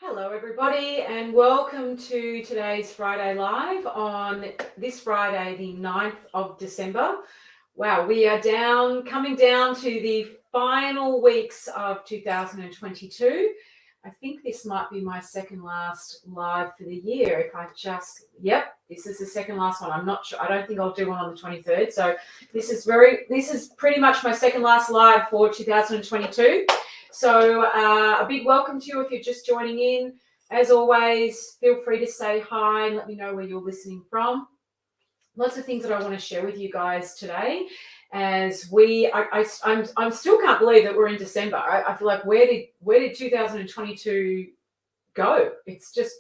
Hello, everybody, and welcome to today's Friday Live on this Friday, the 9th of December. Wow, we are coming down to the final weeks of 2022. I think this might be my second last live for the year. This is the second last one. I'm not sure. I don't think I'll do one on the 23rd. So this is pretty much my second last live for 2022. So a big welcome to you if you're just joining in. As always, feel free to say hi and let me know where you're listening from. Lots of things that I want to share with you guys today. As I'm still can't believe that we're in December. I feel like where did 2022 go? It's just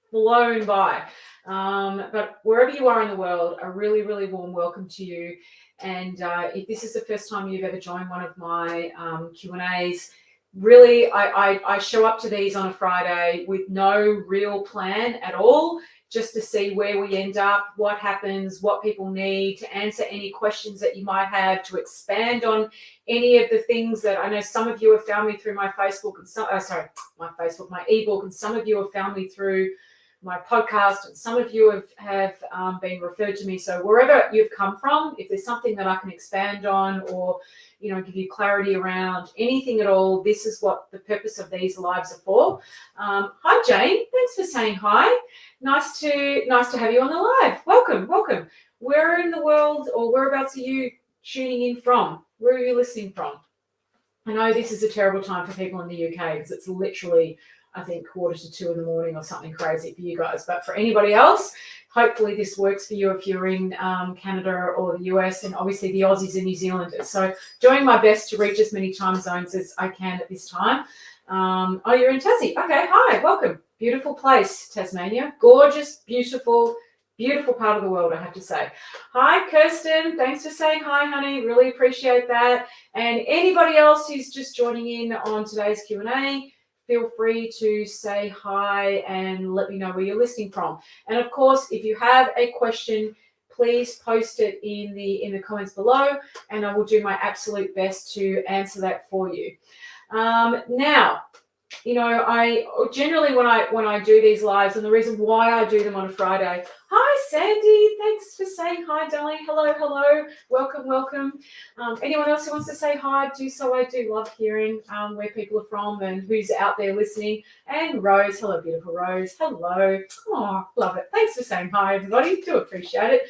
flown by. But wherever you are in the world, a really, really warm welcome to you. And if this is the first time you've ever joined one of my Q&As, really, I show up to these on a Friday with no real plan at all, just to see where we end up, what happens, what people need, to answer any questions that you might have, to expand on any of the things that I know some of you have found me through my Facebook and my ebook, and some of you have found me through my podcast, and some of you have been referred to me. So wherever you've come from, if there's something that I can expand on or give you clarity around anything at all, this is what the purpose of these lives are for. Hi Jane, thanks for saying hi. Nice to have you on the live. Welcome. Where in the world or whereabouts are you tuning in from? Where are you listening from? I know this is a terrible time for people in the UK because it's literally, I think, 1:45 in the morning or something crazy for you guys. But for anybody else, hopefully this works for you if you're in Canada or the US, and obviously the Aussies and New Zealanders. So doing my best to reach as many time zones as I can at this time. Oh, you're in Tassie. Okay, hi, welcome. Beautiful place, Tasmania. Gorgeous, beautiful part of the world, I have to say. Hi, Kirsten. Thanks for saying hi, honey. Really appreciate that. And anybody else who's just joining in on today's Q&A, feel free to say hi and let me know where you're listening from. And of course, if you have a question, please post it in the comments below, and I will do my absolute best to answer that for you. Now, I generally when I do these lives, and the reason why I do them on a Friday. Hi, Sandy. Thanks for saying hi, darling. Hello. Welcome. Anyone else who wants to say hi, do so. I do love hearing where people are from and who's out there listening. And Rose, hello, beautiful Rose. Hello. Oh, love it. Thanks for saying hi, everybody. Do appreciate it.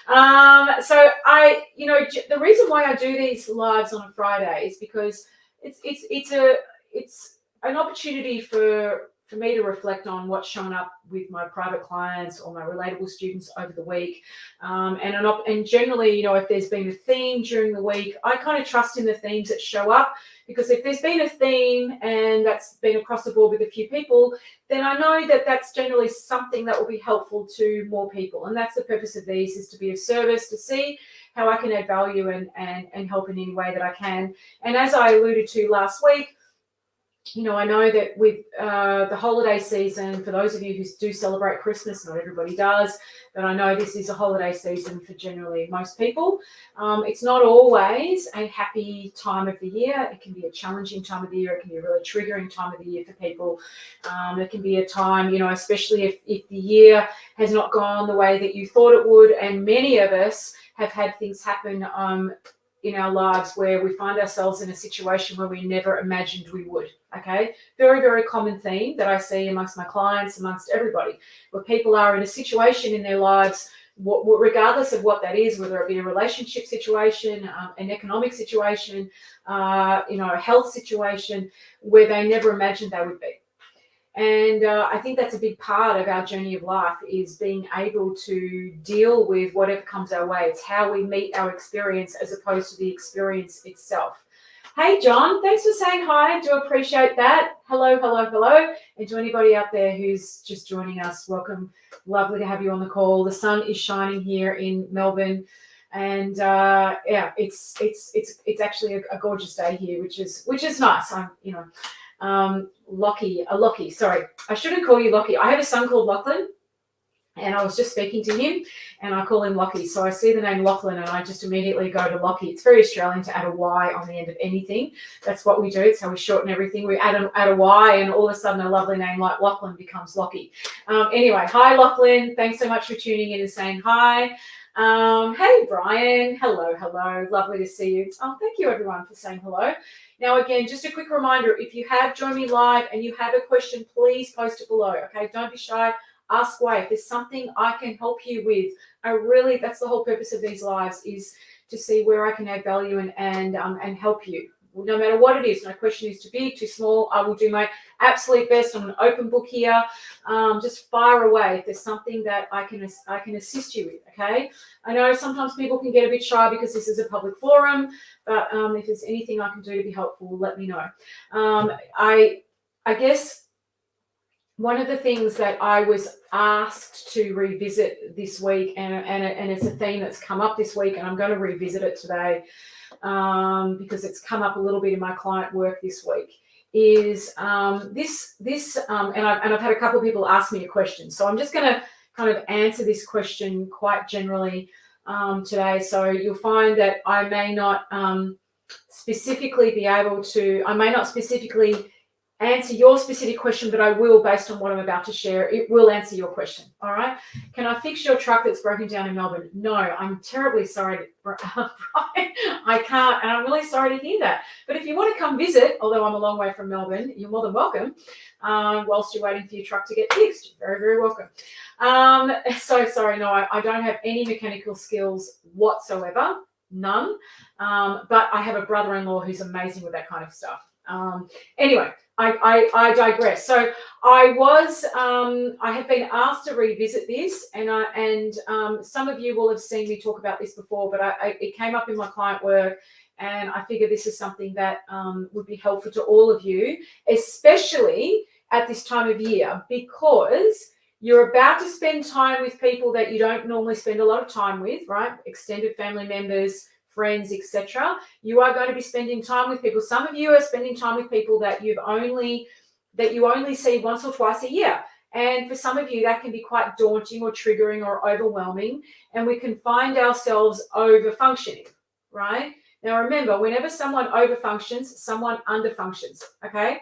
So the reason why I do these lives on a Friday is because it's an opportunity for me to reflect on what's shown up with my private clients or my relatable students over the week. And generally, if there's been a theme during the week, I kind of trust in the themes that show up, because if there's been a theme and that's been across the board with a few people, then I know that that's generally something that will be helpful to more people. And that's the purpose of these, is to be of service, to see how I can add value and help in any way that I can. And as I alluded to last week, I know that with the holiday season, for those of you who do celebrate Christmas, not everybody does, but I know this is a holiday season for generally most people. It's not always a happy time of the year. It can be a challenging time of the year. It can be a really triggering time of the year for people. It can be a time, especially if the year has not gone the way that you thought it would, and many of us have had things happen in our lives where we find ourselves in a situation where we never imagined we would. Okay, very, very common theme that I see amongst my clients, amongst everybody, where people are in a situation in their lives, regardless of what that is, whether it be a relationship situation, an economic situation, a health situation, where they never imagined they would be. And I think that's a big part of our journey of life, is being able to deal with whatever comes our way. It's how we meet our experience as opposed to the experience itself. Hey, John, thanks for saying hi. I do appreciate that. Hello. And to anybody out there who's just joining us, welcome. Lovely to have you on the call. The sun is shining here in Melbourne. And it's actually a gorgeous day here, which is nice. Lockie. Sorry, I shouldn't call you Lockie. I have a son called Lachlan, And I was just speaking to him, and I call him Lockie. So I see the name Lachlan, and I just immediately go to Lockie. It's very Australian to add a Y on the end of anything. That's what we do. It's how we shorten everything. We add a Y, and all of a sudden a lovely name like Lachlan becomes Lockie. Anyway, hi, Lachlan. Thanks so much for tuning in and saying hi. Hey, Brian. Hello. Lovely to see you. Thank you, everyone, for saying hello. Now, again, just a quick reminder, if you have joined me live and you have a question, please post it below, okay? Don't be shy. Ask away. If there's something I can help you with, that's the whole purpose of these lives, is to see where I can add value and help you. No matter what it is, no question is too big, too small. I will do my absolute best. I'm an open book here. Just fire away if there's something that I can assist you with. Okay. I know sometimes people can get a bit shy because this is a public forum, but if there's anything I can do to be helpful, let me know. I guess one of the things that I was asked to revisit this week, and it's a theme that's come up this week, and I'm going to revisit it today because it's come up a little bit in my client work this week, is this, and I've had a couple of people ask me a question. So I'm just going to kind of answer this question quite generally today. So you'll find that I may not specifically answer your specific question, but I will, based on what I'm about to share, it will answer your question. All right. Can I fix your truck that's broken down in Melbourne? No, I'm terribly sorry, Brian. I can't, and I'm really sorry to hear that. But if you want to come visit, although I'm a long way from Melbourne, you're more than welcome. Whilst you're waiting for your truck to get fixed, you're very, very welcome. So sorry, no, I don't have any mechanical skills whatsoever, none. But I have a brother-in-law who's amazing with that kind of stuff. Anyway, I digress. So I have been asked to revisit this, and some of you will have seen me talk about this before, but it came up in my client work, and I figure this is something that would be helpful to all of you, especially at this time of year, because you're about to spend time with people that you don't normally spend a lot of time with, right? Extended family members, friends, etc. You are going to be spending time with people. Some of you are spending time with people that you only see once or twice a year. And for some of you, that can be quite daunting or triggering or overwhelming. And we can find ourselves over-functioning, right? Now, remember, whenever someone over-functions, someone under-functions, okay?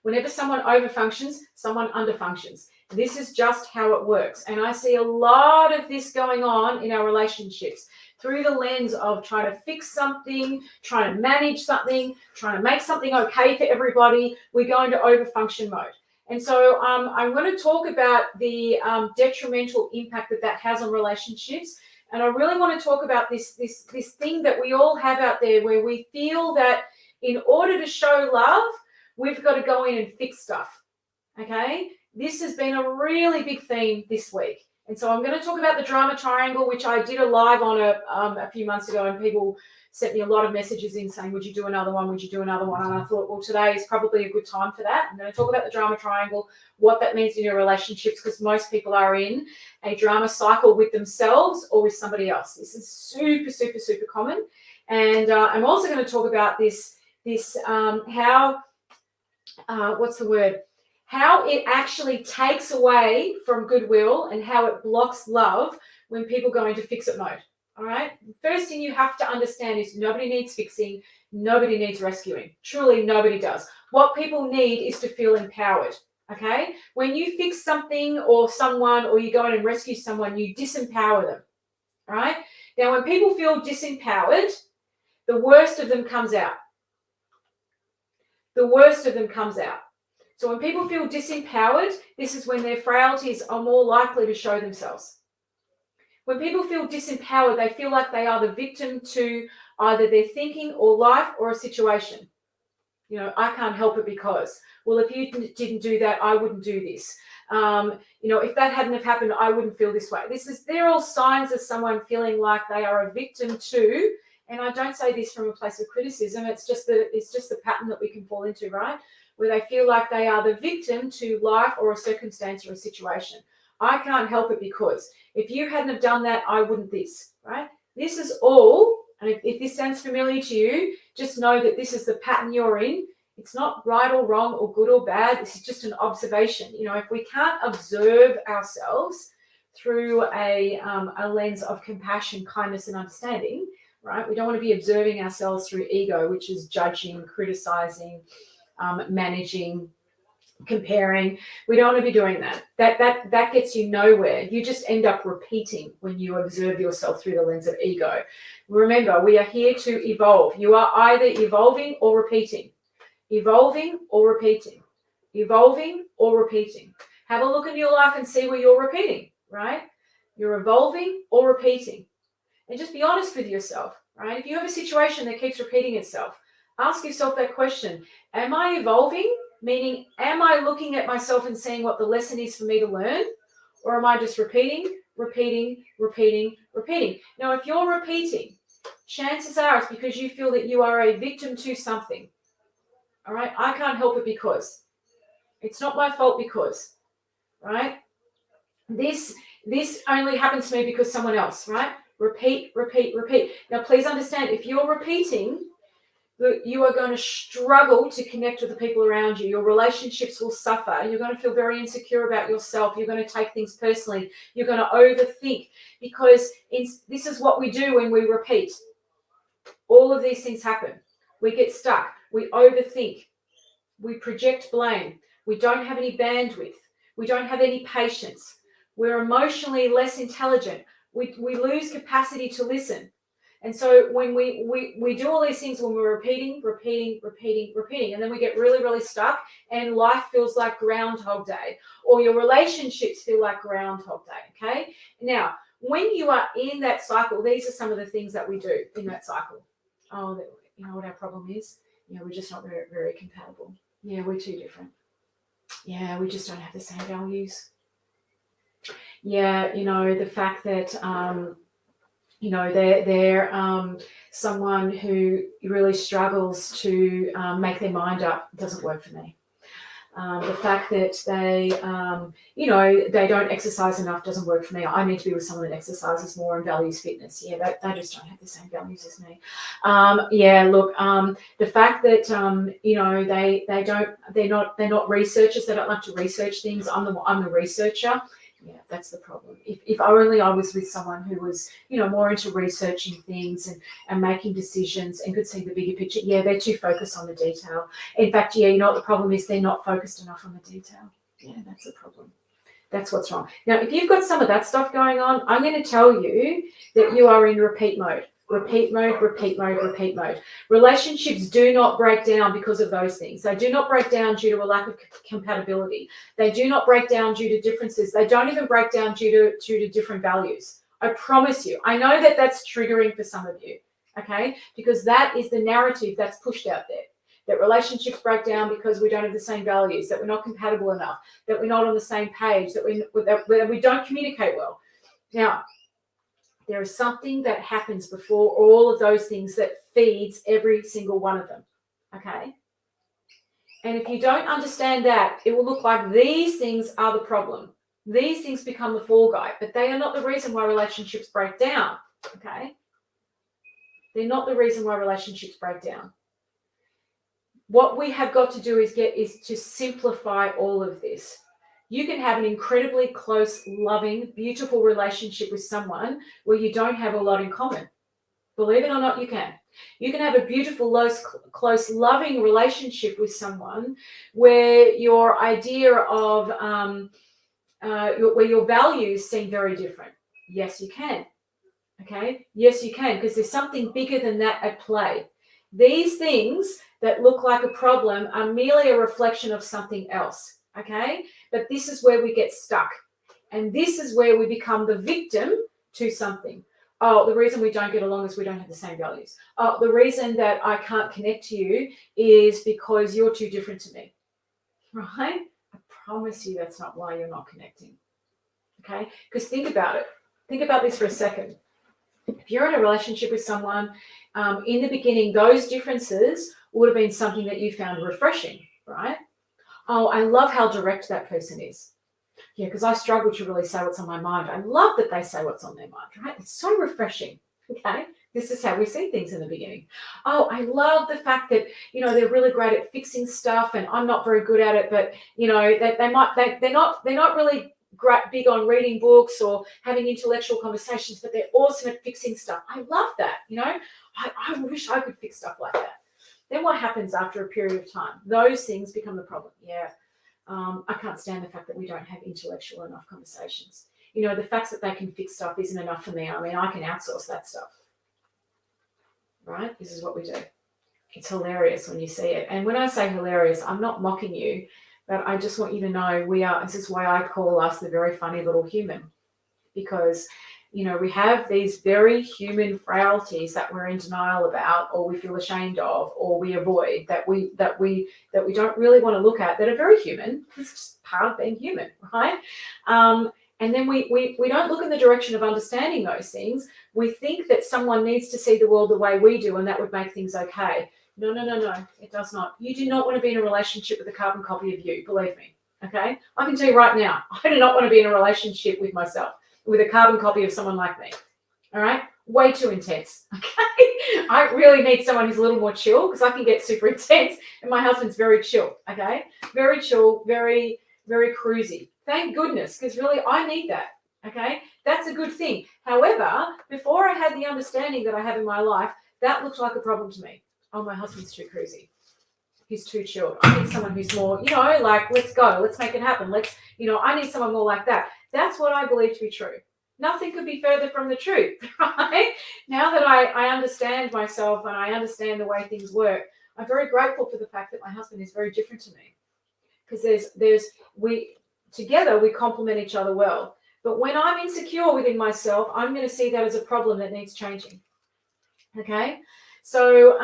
Whenever someone over-functions, someone under-functions. This is just how it works. And I see a lot of this going on in our relationships, through the lens of trying to fix something, trying to manage something, trying to make something okay for everybody. We go into overfunction mode. And so I'm going to talk about the detrimental impact that has on relationships. And I really want to talk about this thing that we all have out there, where we feel that in order to show love, we've got to go in and fix stuff, okay? This has been a really big theme this week. And so I'm going to talk about the drama triangle, which I did a live on a few months ago, and people sent me a lot of messages in saying, would you do another one? Would you do another one? And I thought, well, today is probably a good time for that. I'm going to talk about the drama triangle, what that means in your relationships, because most people are in a drama cycle with themselves or with somebody else. This is super, super, super common. And I'm also going to talk about how it actually takes away from goodwill and how it blocks love when people go into fix-it mode. All right. First thing you have to understand is nobody needs fixing. Nobody needs rescuing. Truly, nobody does. What people need is to feel empowered. Okay. When you fix something or someone, or you go in and rescue someone, you disempower them. All right. Now, when people feel disempowered, the worst of them comes out. The worst of them comes out. So when people feel disempowered, this is when their frailties are more likely to show themselves. When people feel disempowered, they feel like they are the victim to either their thinking or life or a situation. You know, I can't help it because, well, if you didn't do that, I wouldn't do this. If that hadn't have happened, I wouldn't feel this way. They're all signs of someone feeling like they are a victim to, and I don't say this from a place of criticism, it's just the pattern that we can fall into, right? Where they feel like they are the victim to life or a circumstance or a situation. I can't help it because if you hadn't have done that, I wouldn't this, right? This is all, and if this sounds familiar to you, just know that this is the pattern you're in. It's not right or wrong or good or bad. This is just an observation. You know, if we can't observe ourselves, through a lens of compassion, kindness, and understanding, right? We don't want to be observing ourselves through ego, which is judging, criticizing, managing, comparing. We don't want to be doing that. That gets you nowhere. You just end up repeating when you observe yourself through the lens of ego. Remember, we are here to evolve. You are either evolving or repeating. Evolving or repeating. Evolving or repeating. Have a look in your life and see where you're repeating, right? You're evolving or repeating. And just be honest with yourself, right? If you have a situation that keeps repeating itself, ask yourself that question. Am I evolving? Meaning, am I looking at myself and seeing what the lesson is for me to learn? Or am I just repeating? Now, if you're repeating, chances are it's because you feel that you are a victim to something. All right? I can't help it because. It's not my fault because. Right? This only happens to me because someone else, right? Repeat. Now, please understand, if you're repeating, you are going to struggle to connect with the people around you. Your relationships will suffer. You're going to feel very insecure about yourself. You're going to take things personally. You're going to overthink, because this is what we do when we repeat. All of these things happen. We get stuck. We overthink. We project blame. We don't have any bandwidth. We don't have any patience. We're emotionally less intelligent. We lose capacity to listen. And so when we do all these things, when we're repeating, and then we get really, really stuck, and life feels like Groundhog Day, or your relationships feel like Groundhog Day, okay? Now, when you are in that cycle, these are some of the things that we do in that cycle. Oh, you know what our problem is? We're just not very, very compatible. Yeah, we're too different. Yeah, we just don't have the same values. Yeah, the fact that they're someone who really struggles to make their mind up doesn't work for me. The fact that they don't exercise enough doesn't work for me. I need to be with someone that exercises more and values fitness. Yeah, they just don't have the same values as me. The fact that they're not researchers. They don't like to research things. I'm the researcher. Yeah, that's the problem. If only I was with someone who was, more into researching things and making decisions and could see the bigger picture. Yeah, they're too focused on the detail. In fact, yeah, what the problem is? They're not focused enough on the detail. Yeah, that's the problem. That's what's wrong. Now, if you've got some of that stuff going on, I'm going to tell you that you are in repeat mode. Repeat mode. Relationships do not break down because of those things. They do not break down due to a lack of compatibility. They do not break down due to differences. They don't even break down due to different values. I promise you. I know that that's triggering for some of you, okay? Because that is the narrative that's pushed out there. That relationships break down because we don't have the same values, that we're not compatible enough, that we're not on the same page, that we don't communicate well. Now, there is something that happens before all of those things that feeds every single one of them, okay? And if you don't understand that, it will look like these things are the problem. These things become the fall guy, but they are not the reason why relationships break down, okay? They're not the reason why relationships break down. What we have got to do is to simplify all of this. You can have an incredibly close, loving, beautiful relationship with someone where you don't have a lot in common. Believe it or not, you can. You can have a beautiful, close, loving relationship with someone where your idea of, where your values seem very different. Yes, you can. Okay? Yes, you can, because there's something bigger than that at play. These things that look like a problem are merely a reflection of something else. Okay? But this is where we get stuck. And this is where we become the victim to something. Oh, the reason we don't get along is we don't have the same values. Oh, the reason that I can't connect to you is because you're too different to me. Right? I promise you that's not why you're not connecting. Okay? Because think about it. Think about this for a second. If you're in a relationship with someone, in the beginning, those differences would have been something that you found refreshing, right? Oh, I love how direct that person is. Yeah, because I struggle to really say what's on my mind. I love that they say what's on their mind, right? It's so refreshing, okay? This is how we see things in the beginning. Oh, I love the fact that, they're really great at fixing stuff and I'm not very good at it, but, they're not really big on reading books or having intellectual conversations, but they're awesome at fixing stuff. I love that, I wish I could fix stuff like that. Then what happens after a period of time? Those things become the problem. I can't stand the fact that we don't have intellectual enough conversations. The facts that they can fix stuff isn't enough for me. I mean, I can outsource that stuff. Right? This is what we do. It's hilarious when you see it. And when I say hilarious, I'm not mocking you, but I just want you to know this is why I call us the very funny little human. Because, we have these very human frailties that we're in denial about, or we feel ashamed of, or we avoid, that we don't really want to look at, that are very human. It's just part of being human, right? And then we don't look in the direction of understanding those things. We think that someone needs to see the world the way we do, and that would make things okay. No, it does not. You do not want to be in a relationship with a carbon copy of you, believe me, okay? I can tell you right now, I do not want to be in a relationship with myself, with a carbon copy of someone like me, all right? Way too intense, okay? I really need someone who's a little more chill, because I can get super intense, and my husband's very chill, okay? Very chill, very, very cruisy. Thank goodness, because really I need that, okay? That's a good thing. However, before I had the understanding that I have in my life, that looked like a problem to me. Oh, my husband's too cruisy. He's too chilled. I need someone who's more, like, let's go, let's make it happen. I need someone more like that. That's what I believe to be true. Nothing could be further from the truth, right? Now that I understand myself and I understand the way things work, I'm very grateful for the fact that my husband is very different to me. Because together we complement each other well. But when I'm insecure within myself, I'm going to see that as a problem that needs changing. Okay? So,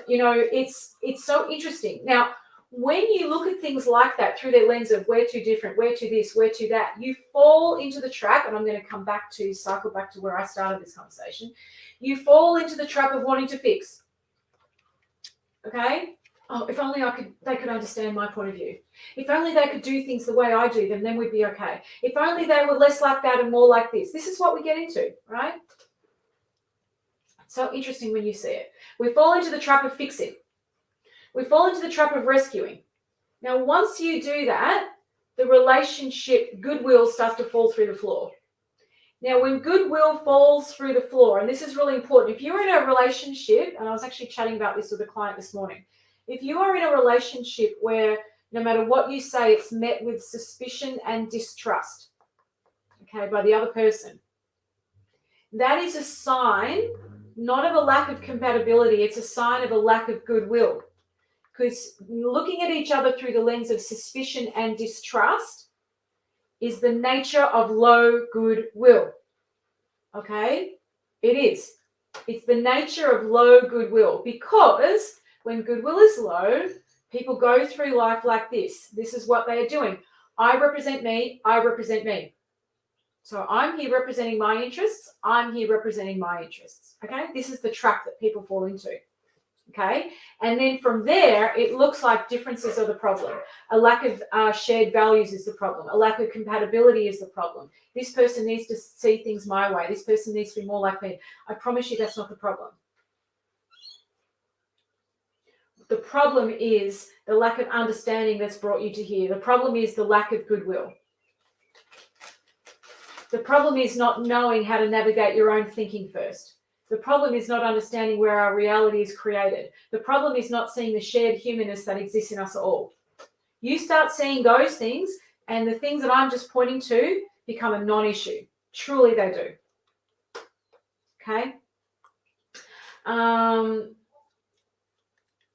it's so interesting. Now, when you look at things like that through the lens of we're too different, we're too this, we're too that, you fall into the trap, and I'm going to cycle back to where I started this conversation. You fall into the trap of wanting to fix. Okay? Oh, if only they could understand my point of view. If only they could do things the way I do them, then we'd be okay. If only they were less like that and more like this. This is what we get into, right? So interesting when you see it. We fall into the trap of fixing. We fall into the trap of rescuing. Now, once you do that, the relationship goodwill starts to fall through the floor. Now, when goodwill falls through the floor, and this is really important, if you're in a relationship, and I was actually chatting about this with a client this morning, if you are in a relationship where no matter what you say, it's met with suspicion and distrust, okay, by the other person, that is a sign not of a lack of compatibility, it's a sign of a lack of goodwill. Because looking at each other through the lens of suspicion and distrust is the nature of low goodwill. Okay? It is. It's the nature of low goodwill, because when goodwill is low, people go through life like this. This is what they are doing. I represent me, I represent me. So I'm here representing my interests, I'm here representing my interests. Okay? This is the trap that people fall into. Okay? And then from there, it looks like differences are the problem. A lack of shared values is the problem. A lack of compatibility is the problem. This person needs to see things my way. This person needs to be more like me. I promise you that's not the problem. The problem is the lack of understanding that's brought you to here. The problem is the lack of goodwill. The problem is not knowing how to navigate your own thinking first. The problem is not understanding where our reality is created. The problem is not seeing the shared humanness that exists in us all. You start seeing those things, and the things that I'm just pointing to become a non-issue. Truly they do. Okay?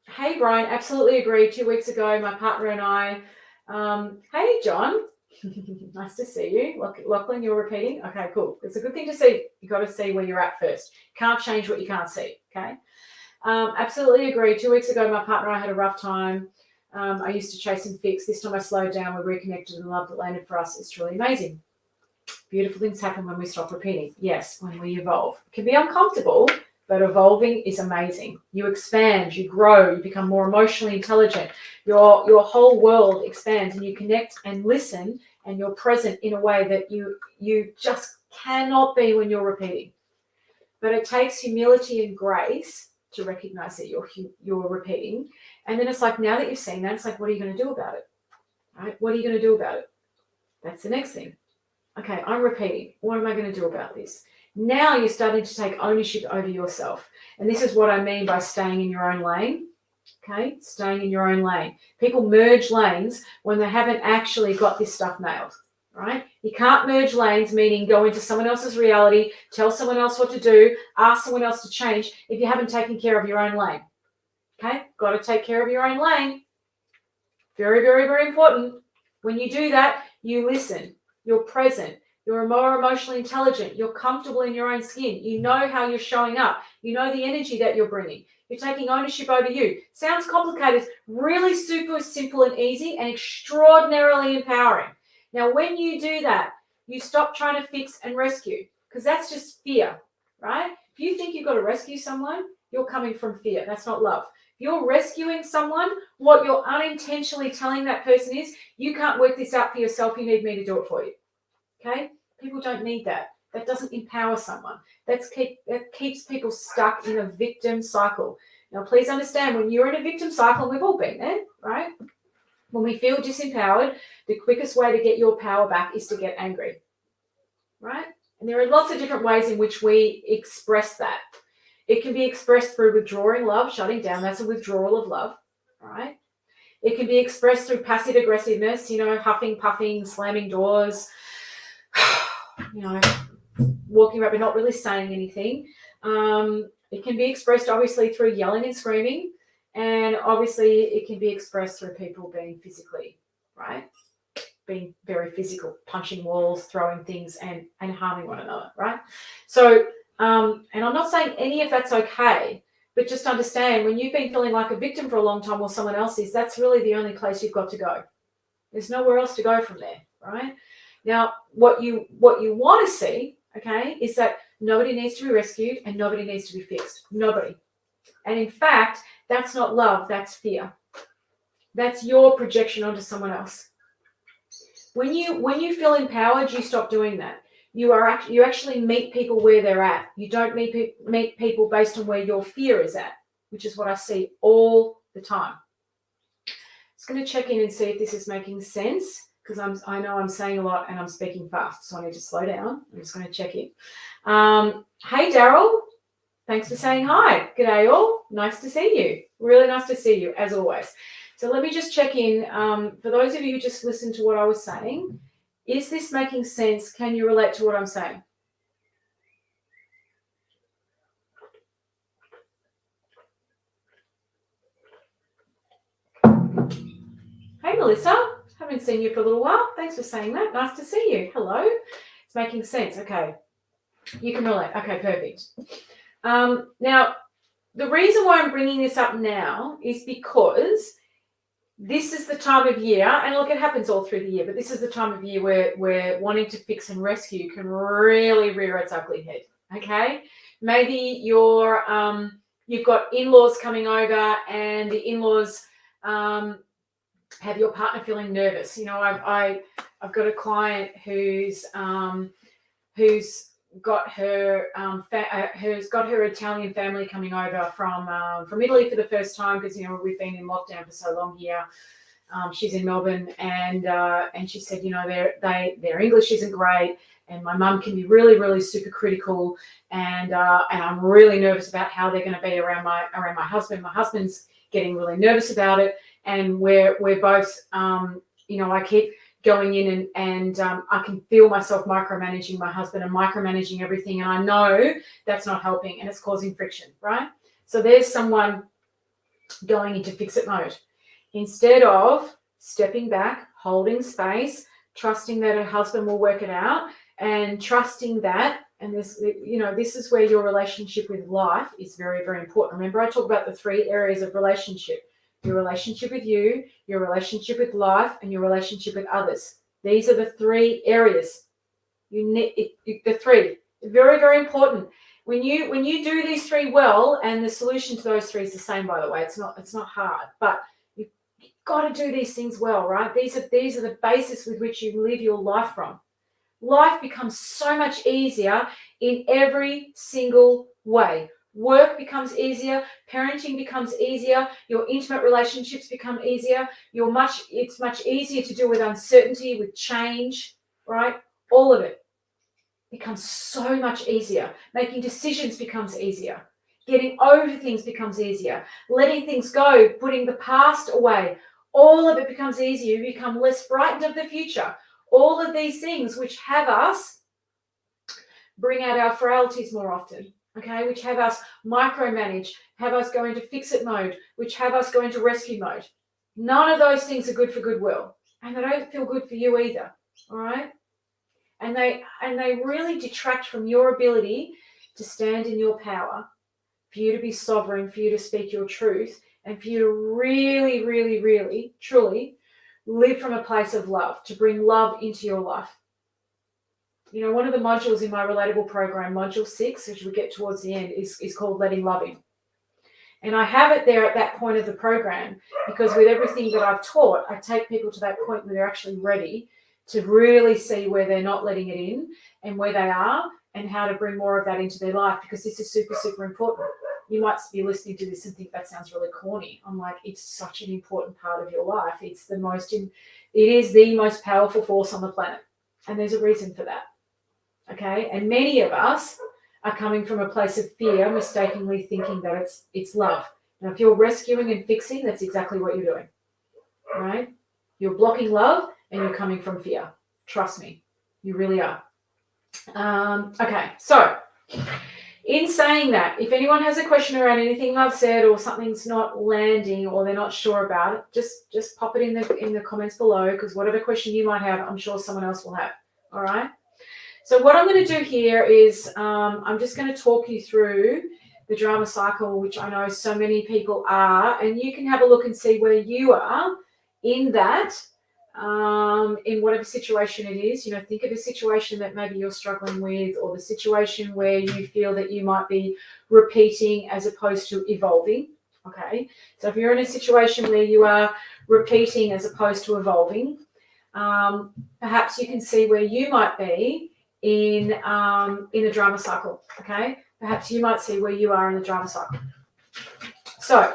Hey, Brian, absolutely agree. 2 weeks ago, my partner and I, hey, John. Nice to see you. Lachlan, you're repeating? Okay, cool. It's a good thing to see. You've got to see where you're at first. Can't change what you can't see, okay? Absolutely agree. 2 weeks ago, my partner and I had a rough time. I used to chase and fix. This time I slowed down. We reconnected, and the love that landed for us is truly amazing. Beautiful things happen when we stop repeating. Yes, when we evolve. It can be uncomfortable, but evolving is amazing. You expand, you grow, you become more emotionally intelligent. Your whole world expands, and you connect and listen, and you're present in a way that you just cannot be when you're repeating. But it takes humility and grace to recognize that you're repeating. And then it's like, now that you've seen that, it's like, what are you going to do about it? Right? What are you going to do about it? That's the next thing. Okay, I'm repeating. What am I going to do about this? Now you're starting to take ownership over yourself. And this is what I mean by staying in your own lane. Okay, staying in your own lane. People merge lanes when they haven't actually got this stuff nailed, right? You can't merge lanes, meaning go into someone else's reality, tell someone else what to do, ask someone else to change if you haven't taken care of your own lane. Okay, got to take care of your own lane. Very, very, very important. When you do that, you listen, you're present, you're more emotionally intelligent, you're comfortable in your own skin, you know how you're showing up, you know the energy that you're bringing. You're taking ownership over you. Sounds complicated, really super simple and easy and extraordinarily empowering. Now, when you do that, you stop trying to fix and rescue because that's just fear, right? If you think you've got to rescue someone, you're coming from fear. That's not love. If you're rescuing someone, what you're unintentionally telling that person is, you can't work this out for yourself. You need me to do it for you. Okay? People don't need that. That doesn't empower someone. That keeps people stuck in a victim cycle. Now, please understand, when you're in a victim cycle, and we've all been there, right? When we feel disempowered, the quickest way to get your power back is to get angry, right? And there are lots of different ways in which we express that. It can be expressed through withdrawing love, shutting down. That's a withdrawal of love, right? It can be expressed through passive aggressiveness, huffing, puffing, slamming doors, walking around but not really saying anything. It can be expressed obviously through yelling and screaming, and obviously it can be expressed through people being physically, right? Being very physical, punching walls, throwing things and harming one another, right? So, and I'm not saying any of that's okay, but just understand when you've been feeling like a victim for a long time or someone else is, that's really the only place you've got to go. There's nowhere else to go from there, right? Now, what you want to see, okay, is that nobody needs to be rescued and nobody needs to be fixed. Nobody. And in fact, that's not love, that's fear. That's your projection onto someone else. When you feel empowered, you stop doing that. You actually meet people where they're at. You don't meet people based on where your fear is at, which is what I see all the time. Just going to check in and see if this is making sense, because I know I'm saying a lot and I'm speaking fast, so I need to slow down. I'm just going to check in. Hey, Daryl. Thanks for saying hi. G'day all. Nice to see you. Really nice to see you, as always. So let me just check in. For those of you who just listened to what I was saying, is this making sense? Can you relate to what I'm saying? Hey, Melissa. Haven't seen you for a little while. Thanks for saying that. Nice to see you. Hello. It's making sense. Okay. You can relate. Okay, perfect. Now, the reason why I'm bringing this up now is because this is the time of year, and look, it happens all through the year, but this is the time of year where wanting to fix and rescue can really rear its ugly head, okay? Maybe you've got in-laws coming over and the in-laws have your partner feeling nervous. I've got a client who's got her Italian family coming over from Italy for the first time, because we've been in lockdown for so long here. She's in Melbourne, and she said their English isn't great, and my mum can be really, really super critical, and I'm really nervous about how they're going to be around my husband. My husband's getting really nervous about it, and we're both I keep going in and I can feel myself micromanaging my husband and micromanaging everything. And I know that's not helping and it's causing friction, right? So there's someone going into fix-it mode. Instead of stepping back, holding space, trusting that her husband will work it out, and trusting that, and this is where your relationship with life is very, very important. Remember, I talk about the 3 areas of relationship. Your relationship with you, your relationship with life, and your relationship with others. These are the 3 areas. The 3. Very, very important. When you do these 3 well, and the solution to those 3 is the same, by the way. It's not hard, but you've got to do these things well, right? These are the basis with which you live your life from. Life becomes so much easier in every single way. Work becomes easier, parenting becomes easier, your intimate relationships become easier, it's much easier to deal with uncertainty, with change, right? all of it becomes so much easier. Making decisions becomes easier. Getting over things becomes easier. Letting things go, putting the past away, all of it becomes easier. You become less frightened of the future. All of these things which have us bring out our frailties more often, okay, which have us micromanage, have us go into fix-it mode, which have us go into rescue mode. None of those things are good for goodwill, and they don't feel good for you either, all right? And they really detract from your ability to stand in your power, for you to be sovereign, for you to speak your truth, and for you to really, really, really, truly live from a place of love, to bring love into your life. You know, one of the modules in my Relatable program, module 6, which we get towards the end, is called Letting Love In. And I have it there at that point of the program because with everything that I've taught, I take people to that point where they're actually ready to really see where they're not letting it in and where they are and how to bring more of that into their life, because this is super, super important. You might be listening to this and think that sounds really corny. I'm like, it's such an important part of your life. It is the most powerful force on the planet. And there's a reason for that. Okay. And many of us are coming from a place of fear, mistakenly thinking that it's love. Now, if you're rescuing and fixing, that's exactly what you're doing. All right. You're blocking love and you're coming from fear. Trust me, you really are. Okay. So in saying that, if anyone has a question around anything I've said or something's not landing or they're not sure about it, just pop it in the comments below, because whatever question you might have, I'm sure someone else will have. All right. So what I'm going to do here is I'm just going to talk you through the drama cycle, which I know so many people are, and you can have a look and see where you are in that, in whatever situation it is. You know, think of a situation that maybe you're struggling with, or the situation where you feel that you might be repeating as opposed to evolving. Okay, so if you're in a situation where you are repeating as opposed to evolving, perhaps you can see where you might be in the drama cycle. Okay, perhaps you might see where you are in the drama cycle. So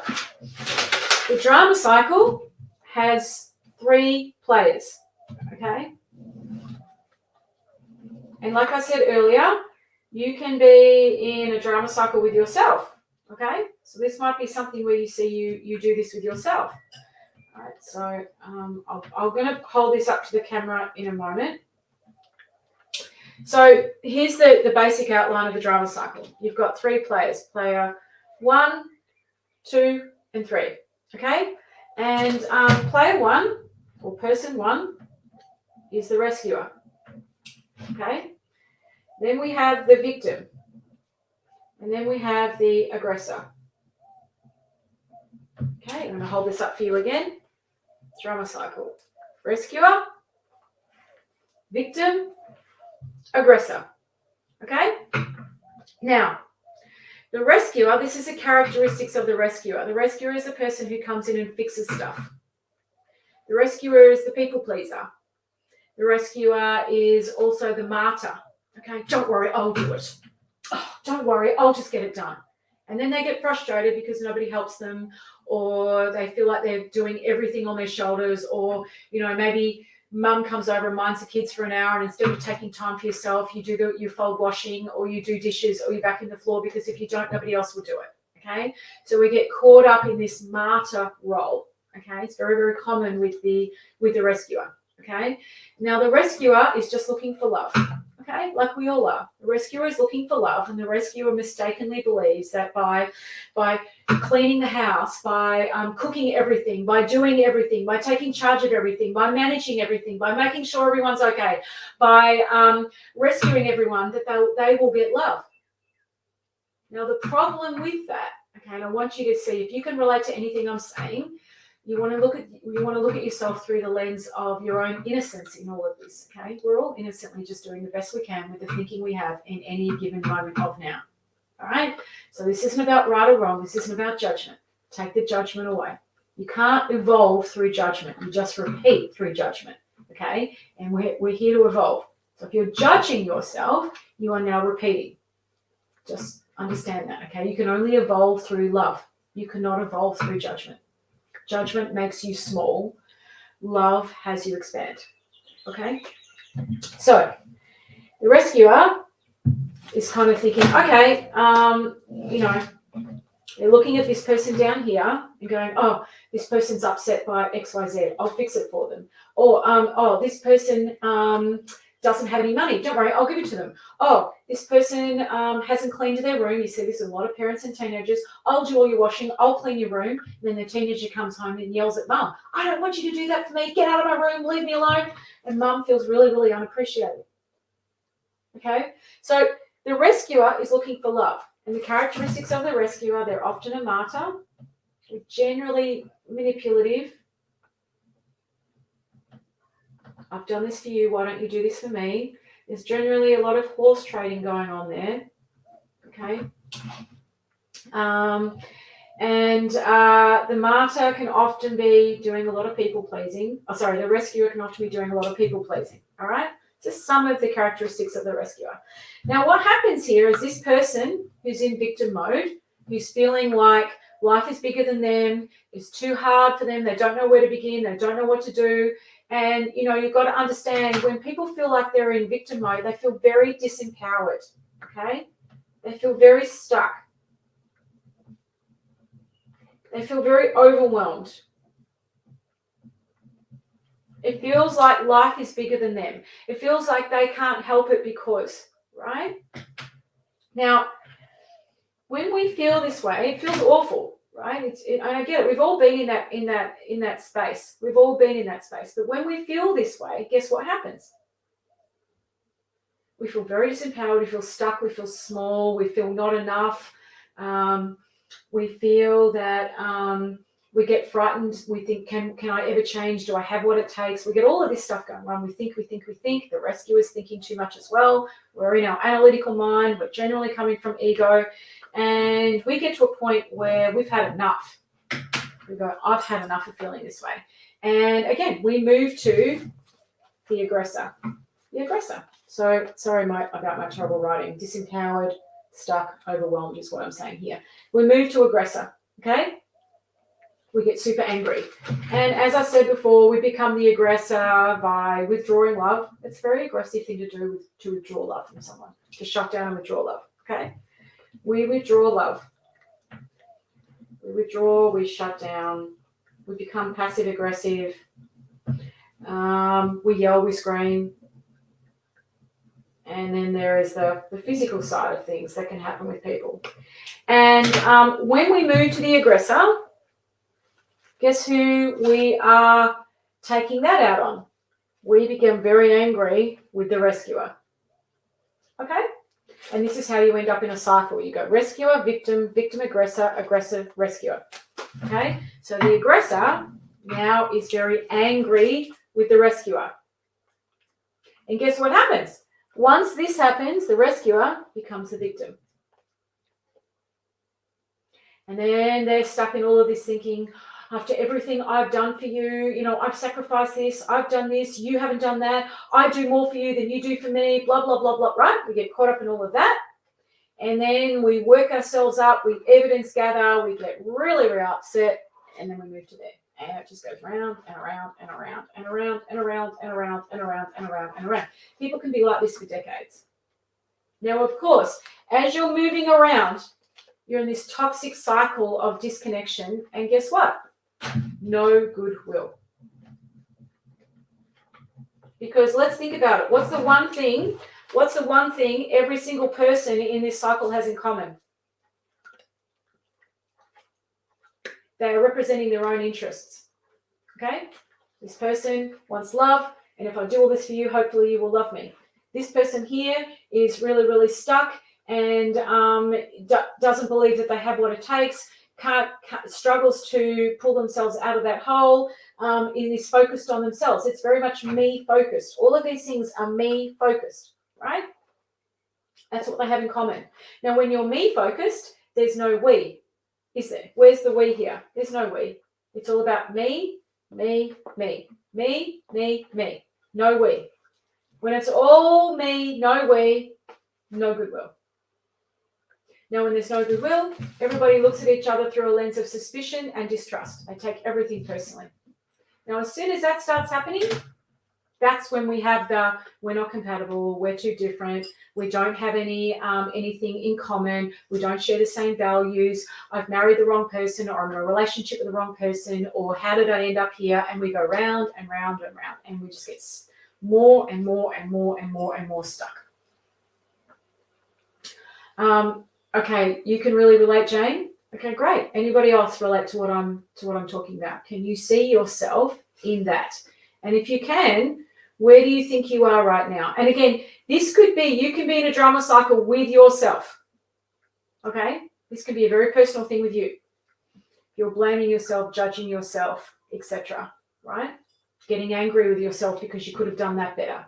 the drama cycle has 3 players. Okay, and like I said earlier, you can be in a drama cycle with yourself. Okay, so this might be something where you see you do this with yourself. All right, so I'm going to hold this up to the camera in a moment. So here's the basic outline of the drama cycle. You've got 3 players, player 1, 2, and 3. Okay, and player 1 or person 1 is the rescuer. Okay, then we have the victim, and then we have the aggressor. Okay, I'm going to hold this up for you again. Drama cycle: rescuer, victim, aggressor. Okay, now the rescuer, this is the characteristics of the rescuer. The rescuer is the person who comes in and fixes stuff. The rescuer is the people pleaser. The rescuer is also the martyr. Okay, don't worry, I'll do it. Oh, don't worry, I'll just get it done. And then they get frustrated because nobody helps them, or they feel like they're doing everything on their shoulders, or, you know, maybe mum comes over and minds the kids for an hour, and instead of taking time for yourself, you fold washing, or you do dishes, or you vacuum the floor, because if you don't, nobody else will do it. Okay, so we get caught up in this martyr role. Okay, it's very, very common with the rescuer. Okay, now the rescuer is just looking for love. Okay, like we all are. The rescuer is looking for love, and the rescuer mistakenly believes that by cleaning the house, by cooking everything, by doing everything, by taking charge of everything, by managing everything, by making sure everyone's okay, by rescuing everyone, that they will get love. Now the problem with that, okay, and I want you to see if you can relate to anything I'm saying. You want to look at yourself through the lens of your own innocence in all of this. Okay, we're all innocently just doing the best we can with the thinking we have in any given moment of now. All right, so this isn't about right or wrong. This isn't about judgment. Take the judgment away. You can't evolve through judgment. You just repeat through judgment. Okay, and we're here to evolve. So if you're judging yourself, you are now repeating. Just understand that. Okay, you can only evolve through love. You cannot evolve through judgment. Judgment makes you small. Love has you expand. Okay? So The rescuer is kind of thinking, okay, you know, they're looking at this person down here and going, oh, this person's upset by XYZ. I'll fix it for them. Or, oh, this person doesn't have any money. Don't worry, I'll give it to them. Oh, this person hasn't cleaned their room. You see this with a lot of parents and teenagers. I'll do all your washing. I'll clean your room. And then the teenager comes home and yells at mum, I don't want you to do that for me. Get out of my room. Leave me alone. And mum feels really, really unappreciated. Okay? So the rescuer is looking for love. And the characteristics of the rescuer, they're often a martyr, generally manipulative. I've done this for you, why don't you do this for me? There's generally a lot of horse trading going on there. Okay. The martyr can often be doing a lot of people pleasing. The rescuer can often be doing a lot of people pleasing. All right. Just some of the characteristics of the rescuer. Now, what happens here is this person who's in victim mode, who's feeling like life is bigger than them, it's too hard for them, they don't know where to begin, they don't know what to do. And, you know, you've got to understand when people feel like they're in victim mode, they feel very disempowered, okay? They feel very stuck. They feel very overwhelmed. It feels like life is bigger than them. It feels like they can't help it because, right? Now, when we feel this way, it feels awful, right? And I get it. We've all been in that space. We've all been in that space. But when we feel this way, guess what happens? We feel very disempowered. We feel stuck. We feel small. We feel not enough. We feel that we get frightened. We think, can I ever change? Do I have what it takes? We get all of this stuff going on. We think. The rescuer's thinking too much as well. We're in our analytical mind. We're generally coming from ego. And we get to a point where we've had enough. We go, I've had enough of feeling this way. And again, we move to the aggressor. The aggressor. So, sorry about my terrible writing. Disempowered, stuck, overwhelmed is what I'm saying here. We move to aggressor, okay? We get super angry. And as I said before, we become the aggressor by withdrawing love. It's a very aggressive thing to do to withdraw love from someone, to shut down and withdraw love, okay? We withdraw love. We withdraw, we shut down, we become passive aggressive, we yell, we scream. And then there is the physical side of things that can happen with people. And when we move to the aggressor, guess who we are taking that out on? We become very angry with the rescuer. Okay? And this is how you end up in a cycle. You go rescuer, victim, victim, aggressor, aggressor, rescuer. Okay? So the aggressor now is very angry with the rescuer. And guess what happens? Once this happens, the rescuer becomes the victim. And then they're stuck in all of this thinking, after everything I've done for you, you know, I've sacrificed this, I've done this, you haven't done that, I do more for you than you do for me, blah, blah, blah, blah, right? We get caught up in all of that. And then we work ourselves up, we evidence gather, we get really, really upset, and then we move to there. And it just goes round and around and around and around and around and around and around and around and around. People can be like this for decades. Now, of course, as you're moving around, you're in this toxic cycle of disconnection, and guess what? No goodwill. Because let's think about it. What's the one thing every single person in this cycle has in common? They are representing their own interests. Okay? This person wants love, and if I do all this for you, hopefully you will love me. This person here is really, really stuck and doesn't believe that they have what it takes, struggles to pull themselves out of that hole, is focused on themselves. It's very much me focused. All of these things are me focused, right? That's what they have in common. Now, when you're me focused, there's no we, is there? Where's the we here? There's no we. It's all about me, me, me, me, me, me. No we. When it's all me, no we, no goodwill. Now, when there's no goodwill, everybody looks at each other through a lens of suspicion and distrust. They take everything personally. Now, as soon as that starts happening, That's when we have we're not compatible, we're too different, we don't have anything in common, we don't share the same values, I've married the wrong person, or I'm in a relationship with the wrong person, or how did I end up here? And we go round and round and round, and we just get more and more and more and more and more stuck. Okay, you can really relate, Jane? Okay, great. Anybody else relate to what I'm talking about? Can you see yourself in that? And if you can, where do you think you are right now? And again, this could be, you can be in a drama cycle with yourself. Okay? This can be a very personal thing with you. You're blaming yourself, judging yourself, etc. Right? Getting angry with yourself because you could have done that better.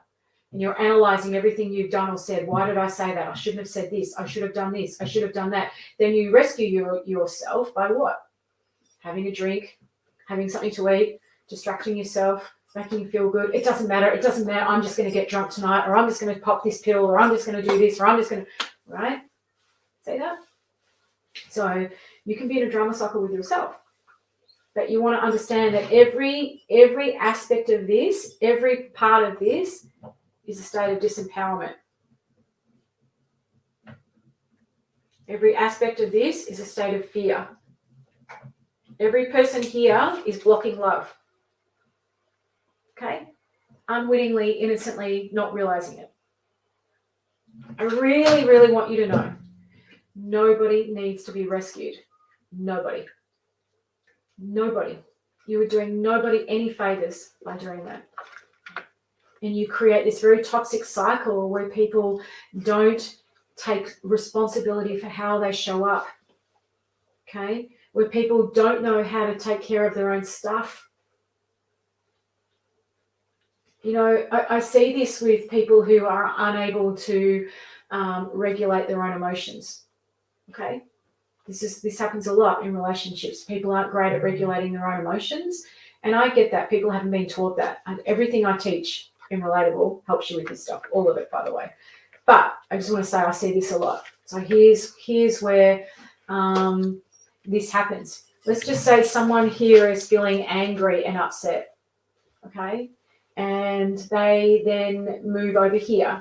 And you're analyzing everything you've done or said. Why did I say that? I shouldn't have said this. I should have done this. I should have done that. Then you rescue yourself by what? Having a drink, having something to eat, distracting yourself, making you feel good. It doesn't matter. It doesn't matter. I'm just going to get drunk tonight, or I'm just going to pop this pill, or I'm just going to do this, or I'm just going to, right? Say that? So you can be in a drama cycle with yourself. But you want to understand that every aspect of this, every part of this is a state of disempowerment. Every aspect of this is a state of fear. Every person here is blocking love. Okay? Unwittingly, innocently, not realizing it. I really, really want you to know, nobody needs to be rescued. Nobody. Nobody. You are doing nobody any favors by doing that. And you create this very toxic cycle where people don't take responsibility for how they show up. Okay? Where people don't know how to take care of their own stuff. You know, I see this with people who are unable to regulate their own emotions. Okay? This happens a lot in relationships. People aren't great at regulating their own emotions. And I get that. People haven't been taught that. And everything I teach in Relatable helps you with this stuff. All of it, by the way. But I just want to say I see this a lot. So here's where this happens. Let's just say someone here is feeling angry and upset. Okay? And they then move over here.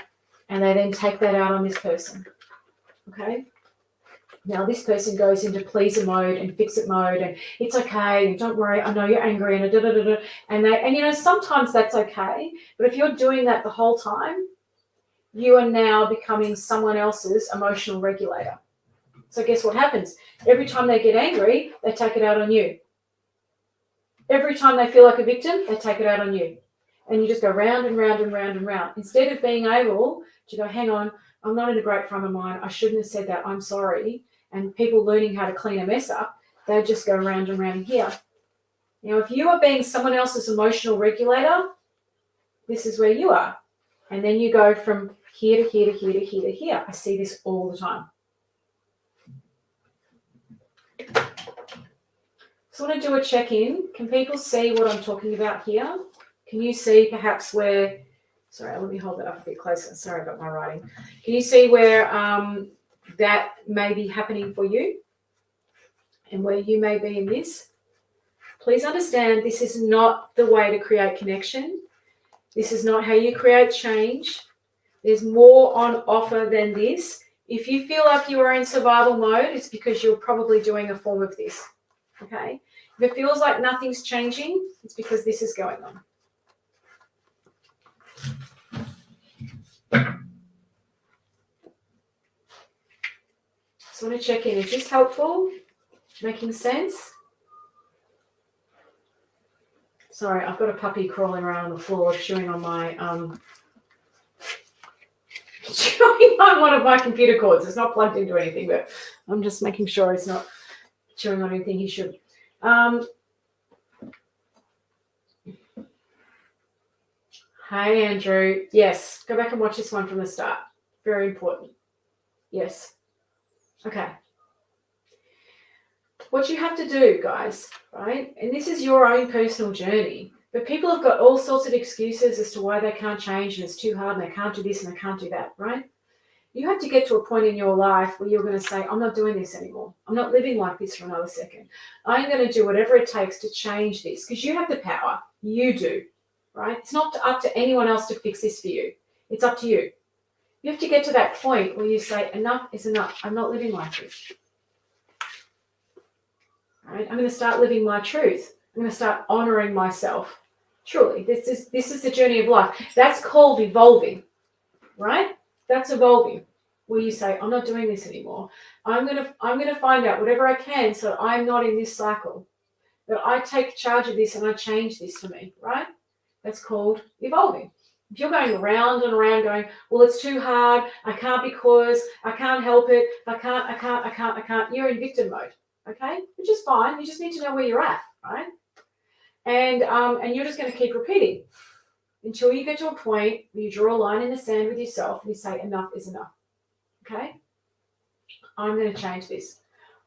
And they then take that out on this person. Okay? Now this person goes into pleaser mode and fix it mode, and it's okay, and don't worry, I know you're angry, and and you know, sometimes that's okay, but if you're doing that the whole time, you are now becoming someone else's emotional regulator. So guess what happens? Every time they get angry, they take it out on you. Every time they feel like a victim, they take it out on you. And you just go round and round and round and round. Instead of being able to go, hang on, I'm not in a great frame of mind, I shouldn't have said that, I'm sorry. And people learning how to clean a mess up, they just go round and round here. Now, if you are being someone else's emotional regulator, this is where you are. And then you go from here to here to here to here to here. I see this all the time. So I want to do a check-in. Can people see what I'm talking about here? Can you see perhaps where, sorry, let me hold that up a bit closer. Sorry about my writing. Can you see where that may be happening for you and where you may be in this? Please understand this is not the way to create connection. This is not how you create change. There's more on offer than this. If you feel like you are in survival mode, it's because you're probably doing a form of this. Okay? If it feels like nothing's changing, it's because this is going on. So I want to check in. Is this helpful? Making sense? Sorry, I've got a puppy crawling around on the floor, chewing on my chewing on one of my computer cords. It's not plugged into anything, but I'm just making sure he's not chewing on anything he should. Hey, Andrew. Yes, go back and watch this one from the start. Very important. Yes. Okay. What you have to do, guys, right? And this is your own personal journey. But people have got all sorts of excuses as to why they can't change, and it's too hard, and they can't do this, and they can't do that, right? You have to get to a point in your life where you're going to say, I'm not doing this anymore. I'm not living like this for another second. I'm going to do whatever it takes to change this, because you have the power. You do, right? It's not up to anyone else to fix this for you. It's up to you. You have to get to that point where you say, enough is enough. I'm not living like this. Right? I'm going to start living my truth. I'm going to start honoring myself. Truly, this is the journey of life. That's called evolving, right? That's evolving, where you say, I'm not doing this anymore. I'm gonna find out whatever I can so that I'm not in this cycle. That I take charge of this and I change this for me, right? That's called evolving. If you're going around and around going, well, it's too hard, I can't because, I can't help it, I can't, you're in victim mode, okay? Which is fine. You just need to know where you're at, right? And you're just going to keep repeating until you get to a point where you draw a line in the sand with yourself and you say, enough is enough, okay? I'm going to change this.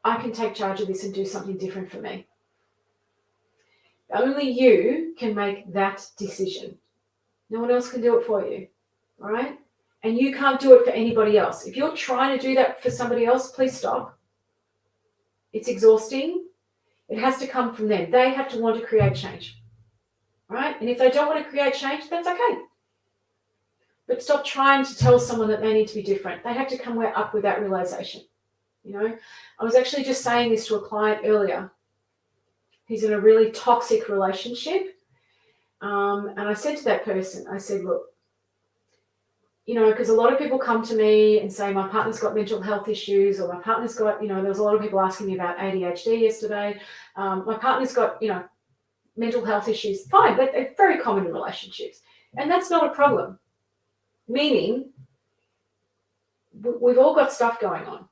I can take charge of this and do something different for me. Only you can make that decision. No one else can do it for you, all right? And you can't do it for anybody else. If you're trying to do that for somebody else, please stop. It's exhausting. It has to come from them. They have to want to create change, right? And if they don't want to create change, that's okay. But stop trying to tell someone that they need to be different. They have to come up with that realization. You know, I was actually just saying this to a client earlier. He's in a really toxic relationship. And I said to that person, I said, look, you know, because a lot of people come to me and say, my partner's got mental health issues, or my partner's got, you know, there was a lot of people asking me about ADHD yesterday. My partner's got, you know, mental health issues. Fine, but they're very common in relationships. And that's not a problem. Meaning, we've all got stuff going on.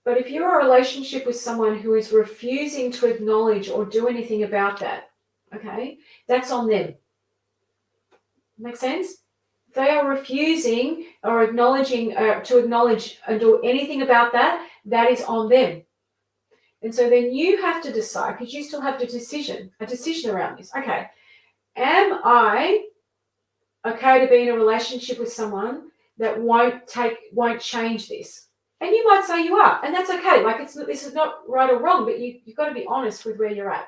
But if you're in a relationship with someone who is refusing to acknowledge or do anything about that, okay, that's on them. Make sense? If they are refusing or acknowledging to acknowledge and do anything about that, that is on them. And so then you have to decide, because you still have a decision around this. Okay, am I okay to be in a relationship with someone that won't change this? And you might say you are, and that's okay. Like, this is not right or wrong, but you've got to be honest with where you're at.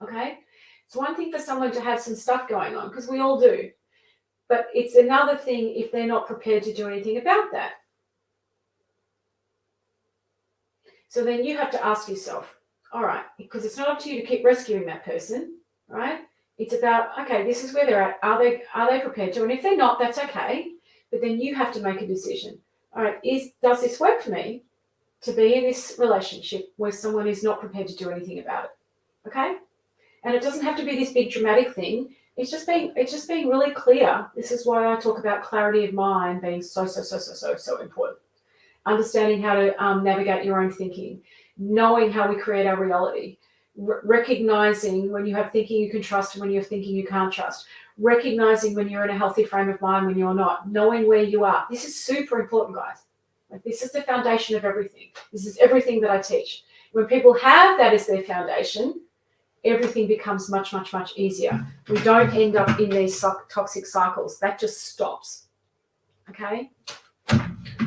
Okay? It's one thing for someone to have some stuff going on, because we all do. But it's another thing if they're not prepared to do anything about that. So then you have to ask yourself, all right, because it's not up to you to keep rescuing that person, right? It's about, okay, this is where they're at. Are they prepared to? And if they're not, that's okay. But then you have to make a decision. All right, does this work for me to be in this relationship where someone is not prepared to do anything about it? Okay? And it doesn't have to be this big dramatic thing. It's just being really clear. This is why I talk about clarity of mind being so important. Understanding how to navigate your own thinking, knowing how we create our reality, recognizing when you have thinking you can trust and when you're thinking you can't trust, recognizing when you're in a healthy frame of mind, when you're not, knowing where you are. This is super important, guys. Like, this is the foundation of everything. This is everything that I teach. When people have that as their foundation, everything becomes much easier. We don't end up in these toxic cycles. That just stops. Okay?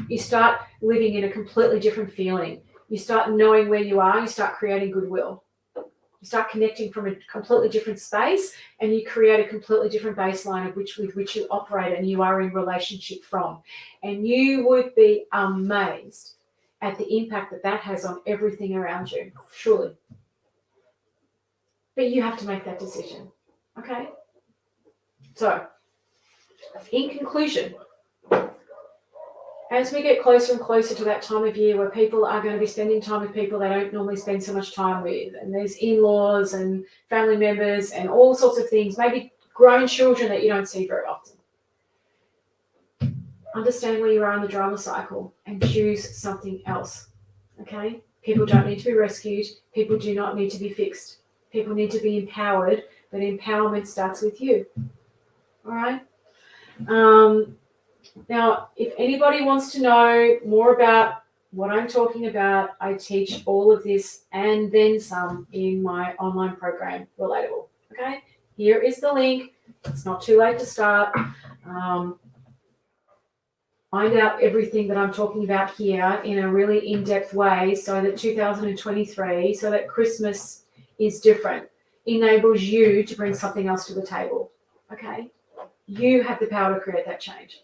You start living in a completely different feeling. You start knowing where you are. You start creating goodwill. You start connecting from a completely different space, and you create a completely different baseline with which you operate and you are in relationship from. And you would be amazed at the impact that has on everything around you, surely. But you have to make that decision, okay? So, in conclusion, as we get closer and closer to that time of year where people are going to be spending time with people they don't normally spend so much time with, and there's in-laws and family members and all sorts of things, maybe grown children that you don't see very often. Understand where you are in the drama cycle and choose something else, okay? People don't need to be rescued. People do not need to be fixed. People need to be empowered, but empowerment starts with you, all right? Now, if anybody wants to know more about what I'm talking about, I teach all of this and then some in my online program, Relatable. Okay, here is the link. It's not too late to start. Find out everything that I'm talking about here in a really in-depth way so that 2023, so that Christmas is different. enables you to bring something else to the table. Okay? You have the power to create that change.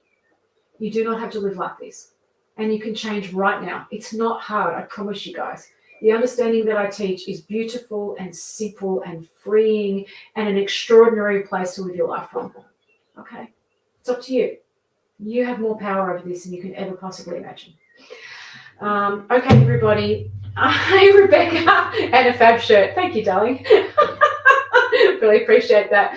You do not have to live like this. And you can change right now. It's not hard, I promise you guys. The understanding that I teach is beautiful and simple and freeing and an extraordinary place to live your life from. Okay? It's up to you. You have more power over this than you can ever possibly imagine. Okay, everybody. Hi, Rebecca, and a fab shirt. Thank you, darling. Really appreciate that.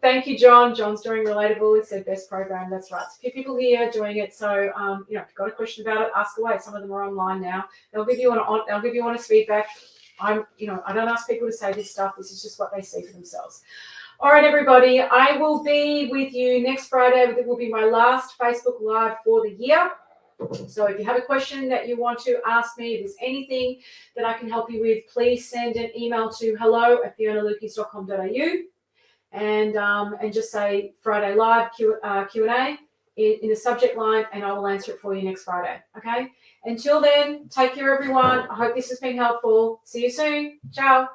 Thank you, John. John's doing Relatable. It's their best program. That's right. A few people here doing it. So, if you've got a question about it, ask away. Some of them are online now. They'll give you honest feedback. I don't ask people to say this stuff. This is just what they see for themselves. All right, everybody. I will be with you next Friday. It will be my last Facebook Live for the year. So if you have a question that you want to ask me, if there's anything that I can help you with, please send an email to hello@fionalukis.com.au and just say Friday Live Q&A in the subject line, and I will answer it for you next Friday. Okay? Until then, take care, everyone. I hope this has been helpful. See you soon. Ciao.